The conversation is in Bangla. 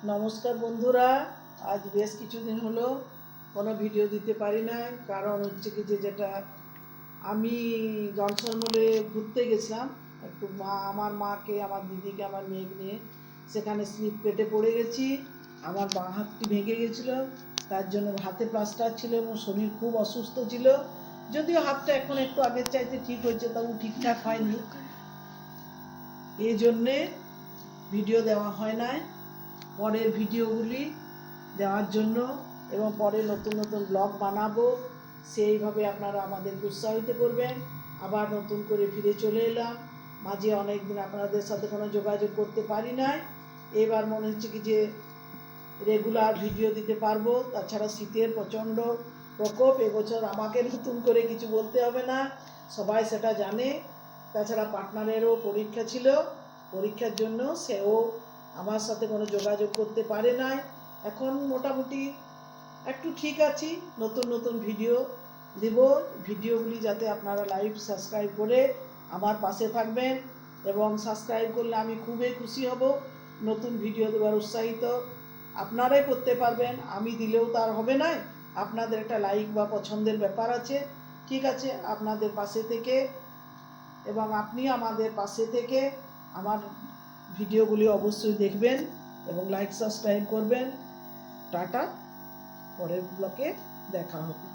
নমস্কার বন্ধুরা, আজ বেশ কিছুদিন হলো কোনো ভিডিও দিতে পারি না। কারণ হচ্ছে কি যেটা আমি জনসনমলে ঘুরতে গেছিলাম একটু, আমার মাকে, আমার দিদিকে, আমার মেয়েকে নিয়ে। সেখানে স্লিপ পেটে পড়ে গেছি, আমার বাঁ হাতটি ভেঙে গেছিলো। তার জন্য হাতে প্লাস্টার ছিল এবং শরীর খুব অসুস্থ ছিল। যদিও হাতটা এখন একটু আগের চাইতে ঠিক হয়েছে, তবু ঠিকঠাক হয়নি। এই জন্যে ভিডিও দেওয়া হয় না। পরের ভিডিওগুলি দেওয়ার জন্য এবং পরে নতুন নতুন ব্লগ বানাবো, সেইভাবে আপনারা আমাদেরকে উৎসাহিত করবেন। আবার নতুন করে ফিরে চলে এলাম। মাঝে অনেক দিন আপনাদের সাথে কোনো যোগাযোগ করতে পারি নাই। এবার মনে হচ্ছে কি যে রেগুলার ভিডিও দিতে পারবো। তাছাড়া শীতের প্রচণ্ড প্রকোপ, এবছর আমাকে নতুন করে কিছু বলতে হবে না, সবাই সেটা জানে। তাছাড়া পার্টনারেরও পরীক্ষা ছিল, পরীক্ষার জন্য সেও আমার সাথে কোনো যোগাযোগ করতে পারে নাই। এখন মোটামুটি একটু ঠিক আছি। নতুন নতুন ভিডিও দেব। ভিডিওগুলি যাতে আপনারা লাইভ সাবস্ক্রাইব করে আমার পাশে থাকবেন, এবং সাবস্ক্রাইব করলে আমি খুবই খুশি হব। নতুন ভিডিও দেওয়ার উৎসাহিত আপনারাই করতে পারবেন, আমি দিলেও তার হবে না। আপনাদের একটা লাইক বা পছন্দের ব্যাপার আছে। ঠিক আছে, আপনাদের পাশে থেকে এবং আপনি আমাদের পাশে থেকে আমার ভিডিওগুলি অবশ্যই দেখবেন এবং লাইক সাবস্ক্রাইব করবেন। টাটা, পরের ব্লকে দেখা হবে।